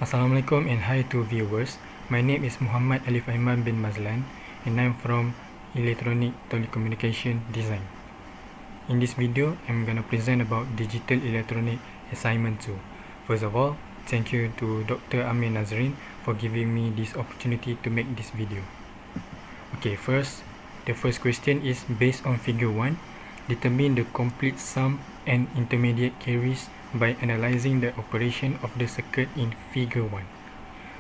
Assalamualaikum and hi to viewers. My name is Muhammad Alif Aiman bin Mazlan and I'm from Electronic Telecommunication Design. In this video, I'm gonna present about Digital Electronic Assignment 2. First of all, thank you to Dr. Amir Nazrin for giving me this opportunity to make this video. Okay, the first question is based on figure 1. Determine the complete sum and intermediate carries by analyzing the operation of the circuit in figure 1.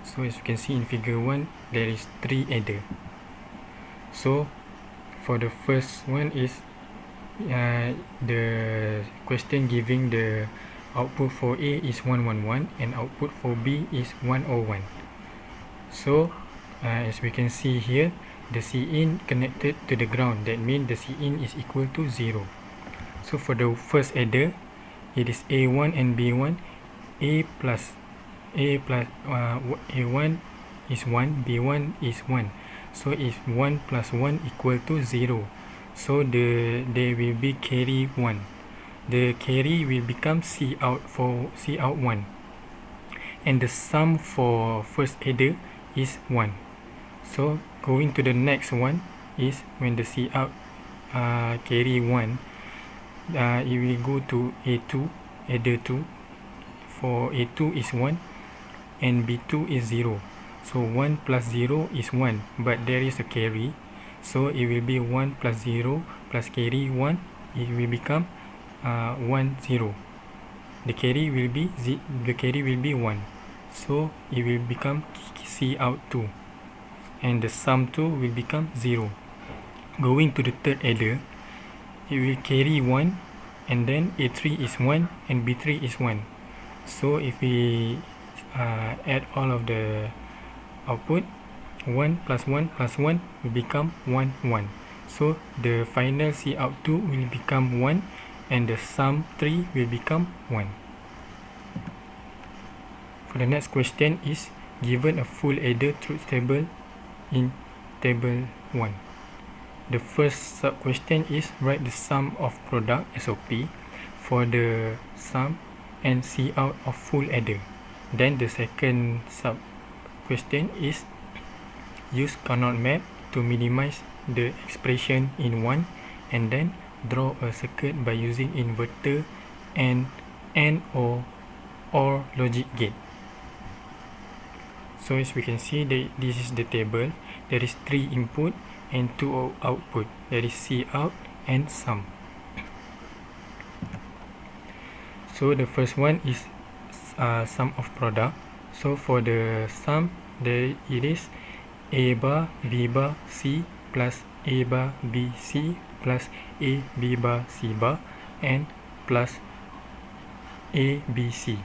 So as you can see in figure 1, there is 3 adder. So for the first one is the question giving the output for A is 111 and output for B is 101. So as we can see here, the Cin connected to the ground, that means the Cin is equal to 0. So for the first adder, it is A1 and B1. A1 is 1, B1 is 1. So if 1 plus 1 equal to 0, so there will be carry 1. The carry will become Cout for Cout 1, and the sum for first adder is 1. So going to the next one is when the Cout carry 1, it will go to A2, adder 2. For A2 is 1 and B2 is 0. So 1 plus 0 is 1, but there is a carry, so it will be 1 plus 0 plus carry 1. It will become 1 0. The carry will be 1, so it will become Cout 2, and the sum 2 will become 0. Going to the third adder, it will carry 1, and then A3 is 1 and B3 is 1. So if we add all of the output, 1 plus 1 plus 1 will become 1 1. So the final Cout 2 will become 1 and the sum 3 will become 1. For the next question is given a full adder truth table in table 1. The first sub question is write the sum of product SOP for the sum and Cout of full adder. Then the second sub question is use Carnot map to minimize the expression in 1, and then draw a circuit by using inverter and AND or OR logic gate. So as we can see, this is the table. There is 3 input and 2 output. There is Cout and sum. So the first one is sum of product. So for the sum, there it is A bar B bar C plus A bar B C plus A B bar C bar and plus A B C.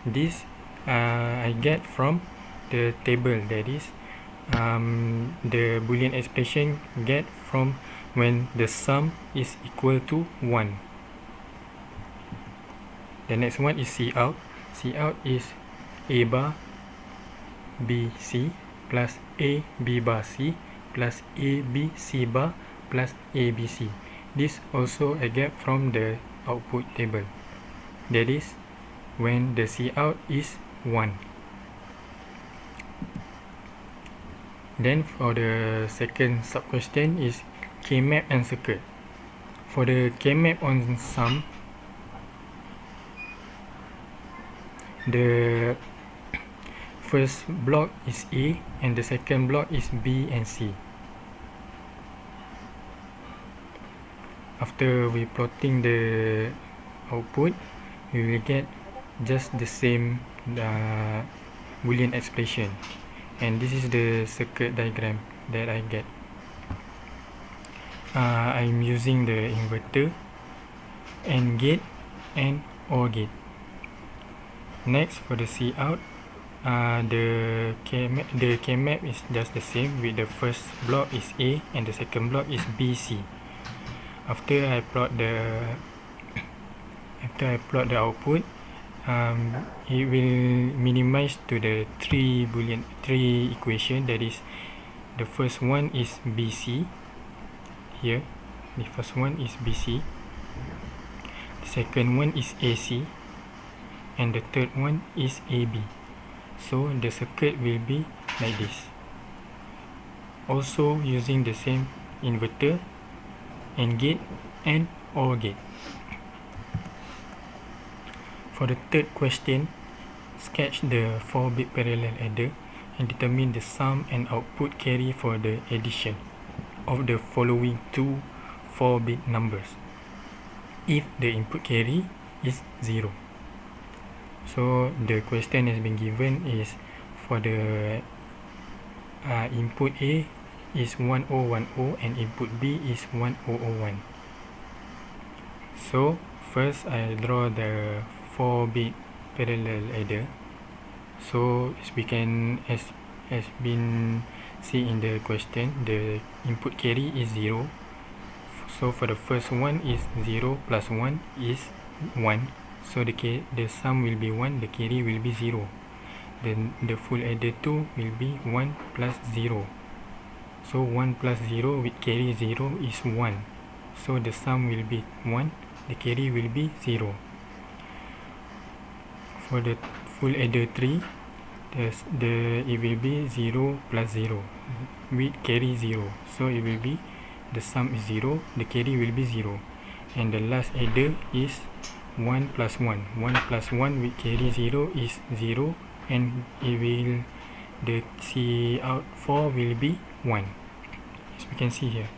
This I get from the table, that is the Boolean expression get from when the sum is equal to 1. The next one is Cout. Cout is A bar B C plus A B bar C plus A B C bar plus A B C. This also I get from the output table, that is when the Cout is 1. Then for the second sub question is K-map and circuit. For the K-map on sum, the first block is A and the second block is B and C. After we plotting the output, we will get just the same Boolean expression, and this is the circuit diagram that I get. I'm using the inverter, AND gate and OR gate. Next, for the Cout, the K-map is just the same, with the first block is A and the second block is BC. After I plot the output, it will minimize to the three equation. That is, the first one is BC. Here, the first one is BC. The second one is AC, and the third one is AB. So the circuit will be like this. Also using the same inverter, AND gate and OR gate. For the third question, sketch the 4-bit parallel adder and determine the sum and output carry for the addition of the following two 4-bit numbers if the input carry is 0. So the question has been given is for the input A is 1010 and input B is 1001. So first I draw the 4-bit parallel adder. So as we can as been seen in the question, the input carry is 0. So for the first one is 0 plus 1 is 1. So the sum will be 1, the carry will be 0. Then the full adder 2 will be 1 plus 0. So 1 plus 0 with carry 0 is 1. So the sum will be 1, the carry will be 0. For the full adder 3, it will be 0 plus 0 with carry 0. So it will be the sum is 0, the carry will be 0. And the last adder is 1 plus 1. 1 plus 1 with carry 0 is 0, and it will the C out 4 will be 1, as we can see here.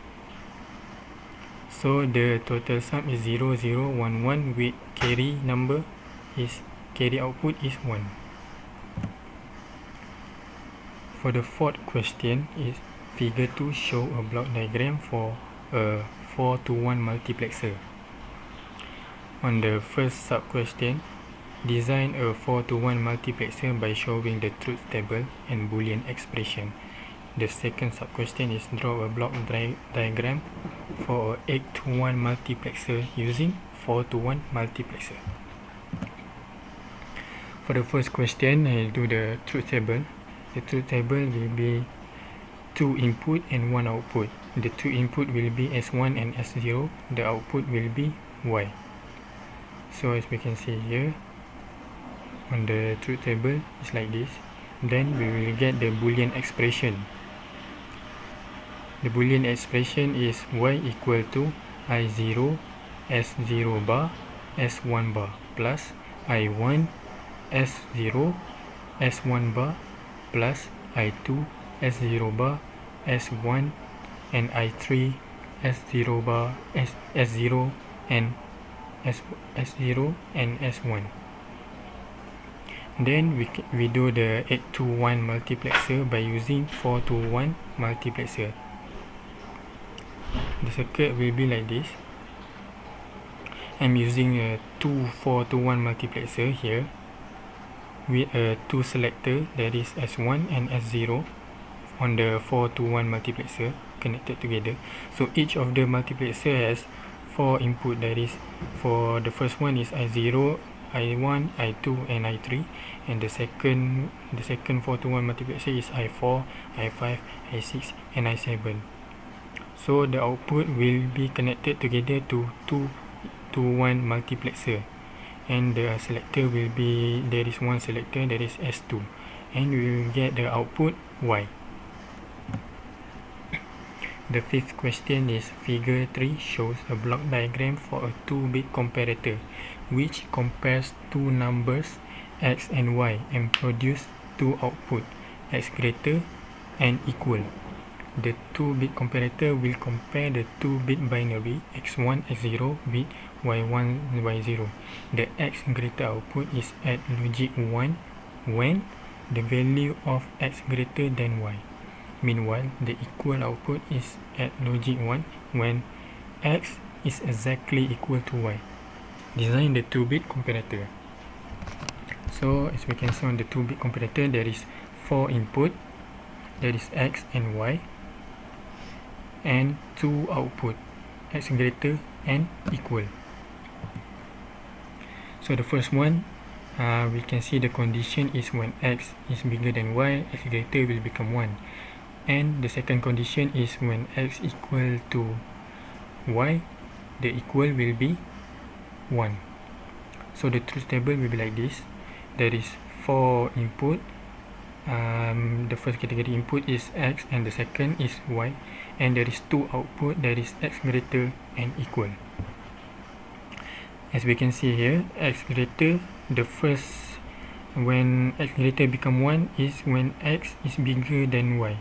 So the total sum is 0 0 1 1 with carry number is carry output is 1. For the fourth question is figure 2 show a block diagram for a 4-to-1 multiplexer. On the first sub question, design a 4-to-1 multiplexer by showing the truth table and boolean expression. The second sub question is draw a block diagram for a 8-to-1 multiplexer using 4-to-1 multiplexer. For the first question, I'll do the truth table. The truth table will be 2 input and 1 output. The 2 input will be S1 and S0. The output will be Y. So as we can see here on the truth table, it's like this. Then we will get the boolean expression. The boolean expression is Y equal to I0 S0 bar S1 bar plus I1 S0 S1 bar plus I2 S0 bar S1 and I3 S0 bar S0 and S0 and S1. Then we do the 8-to-1 multiplexer by using 4-to-1 multiplexer. The circuit will be like this. I'm using a 2 4-to-1 multiplexer here with a 2 selector, that is S1 and S0 on the 4-to-1 multiplexer connected together. So each of the multiplexer has 4 input, that is for the first one is I0, I1, I2 and I3, and the second 4-to-1 multiplexer is I4, I5, I6 and I7. So the output will be connected together to 2-to-1 multiplexer, and the selector will be, there is one selector, that is S2, and we will get the output Y. The fifth question is figure 3 shows a block diagram for a 2-bit comparator which compares two numbers X and Y and produce two output X greater and equal. The 2-bit comparator will compare the 2-bit binary X1 X0 with Y1 Y0. The X greater output is at logic 1 when the value of X greater than Y. Meanwhile, the equal output is at logic 1 when X is exactly equal to Y. Design the 2-bit comparator. So as we can see on the 2-bit comparator, there is 4 input, that is X and Y, and 2 output, X greater and equal. So the first one, we can see the condition is when X is bigger than Y, X greater will become 1. And the second condition is when X equal to Y, the equal will be 1. So the truth table will be like this. There is 4 input, the first category input is X and the second is Y, and there is two output, that is X greater and equal. As we can see here, X greater, the first, when X greater become 1 is when X is bigger than Y.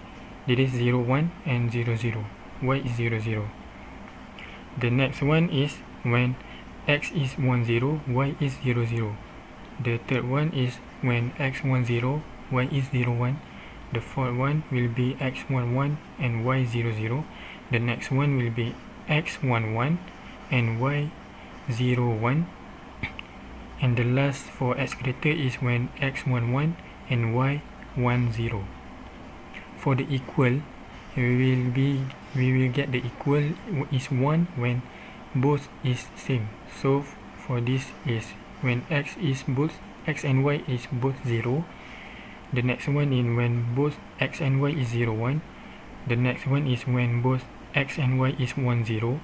That is 0, 1 and 0, 0. Y is 0, 0. The next one is when X is 1, 0, Y is 0, 0. The third one is when X 1, 0, Y is 0, 1. The fourth one will be X 1, 1 and Y 0, 0. The next one will be X 1, 1 and Y 0, 1. And the last for X greater is when X 1, 1 and Y 1, 0. For the equal, we will get the equal is 1 when both is same. So for this is when X and Y is both 0. The next one is when both X and Y is 0, 1. The next one is when both X and Y is 1, 0.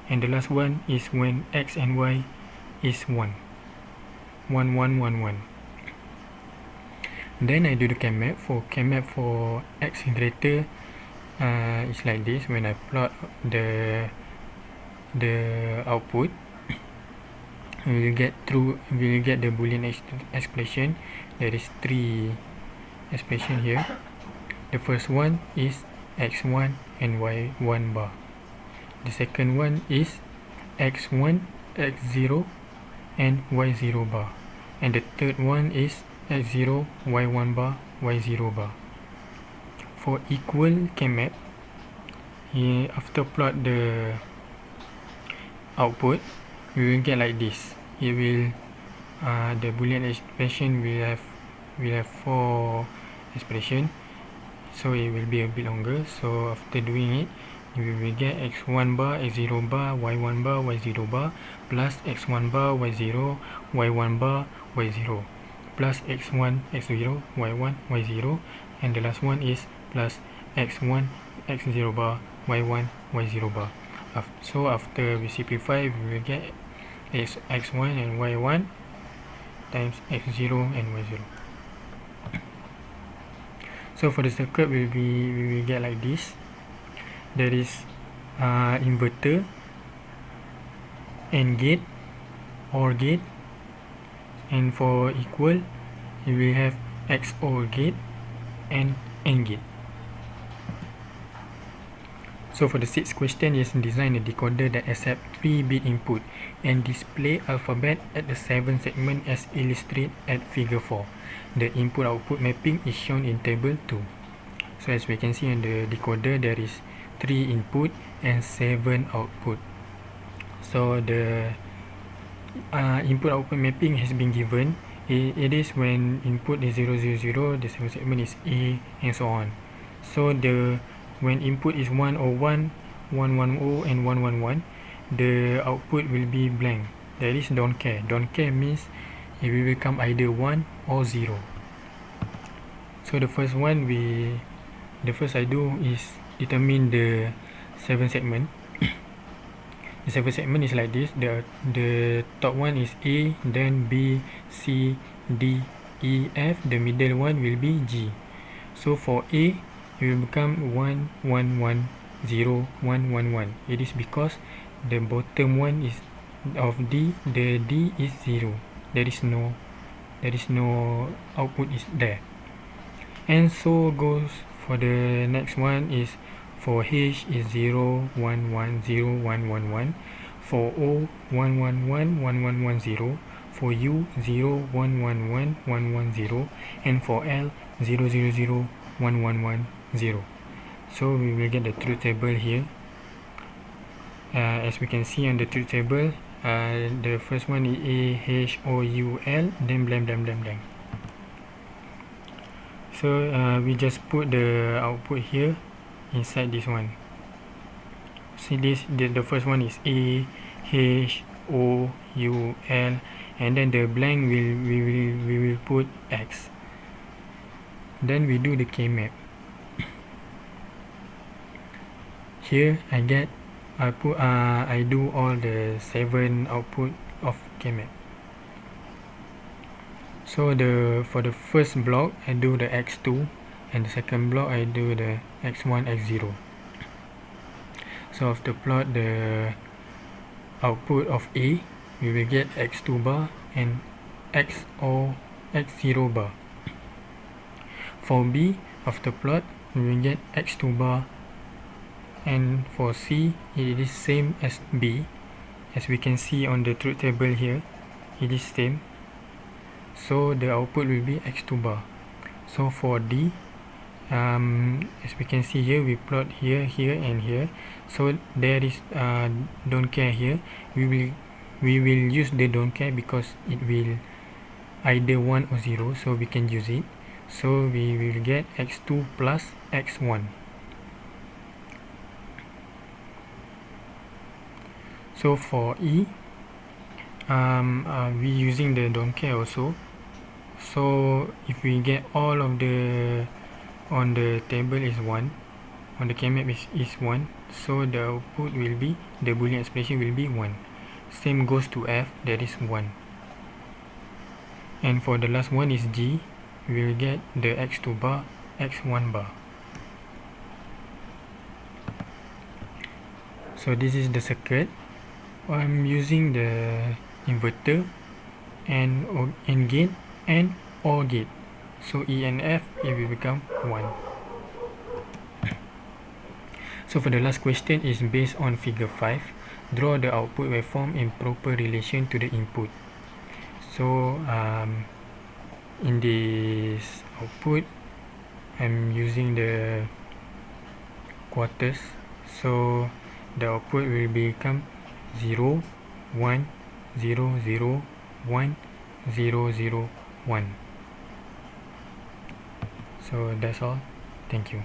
And the last one is when X and Y is 1. 1, 1, 1, 1. Then I do the chem map. For chem map for X greater, it's like this. When I plot the output, we will get the Boolean expression. There is 3 expression here. The first one is X1 and Y1 bar. The second one is X1, X0 and Y0 bar. And the third one is X0, Y1 bar, Y0 bar. For equal chem map, after plot the output, we will get like this. It will the Boolean expression will have 4 expression, so it will be a bit longer. So after doing it, we will get X1 bar, X0 bar, Y1 bar, Y0 bar, plus X1 bar, Y0, Y1 bar, Y0, plus X1, X0, Y1, Y0, and the last one is plus X1, X0 bar, Y1, Y0 bar. So after we simplify, we will get X1 and Y1 times X0 and Y0. So for the circuit, we will get like this. There is inverter, AND gate, OR gate, and for equal, we will have XOR gate and AND gate. So for the 6th question is design a decoder that accepts 3-bit input and display alphabet at the 7th segment as illustrated at figure 4. The input-output mapping is shown in table 2. So as we can see on the decoder, there is 3 input and 7 output. So the input-output mapping has been given. It is when input is 0, 0, 0, the 7th segment is A, and so on. So when input is 1, 0, 1, 1, 1, 0, and 1, 1, 1, the output will be blank. That is don't care. Don't care means it will become either 1 or 0. So the first I do is determine the 7 segment. The 7 segment is like this. The top one is A, then B, C, D, E, F. The middle one will be G. So for A, it will become 1, 1, 1, 0, 1, 1, 1. It is because the bottom one is of D. The D is 0. There is no output is there. And so goes for the next one is for H is 0, 1, 1, 0, 1, 1, 1. For O, 1, 1, 1, 1, 1, 1, 0. For U, 0, 1, 1, 1, 1, 1, 0. And for L, 0, 0, 0, 1, 1, 1, 0. So we will get the truth table here. As we can see on the truth table, the first one is A, H, O, U, L, then blank, blank, blank, blank. So we just put the output here inside this one. See this, the first one is A, H, O, U, L, and then the blank we will put X. Then we do the K-map. Here I do all the 7 output of K-map. So for the first block I do the x2, and the second block I do the x1, x0. So after plot the output of A, we will get x2 bar and x or x0 bar. For B, after plot we will get x2 bar, and for C it is same as B. As we can see on the truth table here, it is same, so the output will be x2 bar. So for D, as we can see here, we plot here, here and here, so there is don't care here. We will use the don't care because it will either 1 or 0, so we can use it. So we will get x2 plus x1. So for E, we using the don't care also. So if we get all of the on the table is 1, on the K-map is 1, so the output will be, the Boolean expression will be 1. Same goes to F, that is 1. And for the last one is G, we will get the x2 bar, x1 bar. So this is the circuit. I'm using the inverter and AND gate and OR gate. So E and F, it will become 1. So for the last question is based on figure 5. Draw the output waveform in proper relation to the input. So in this output, I'm using the quarters. So the output will become 0, 1, 0, 0, 1, 0, 0, 1. So that's all. Thank you.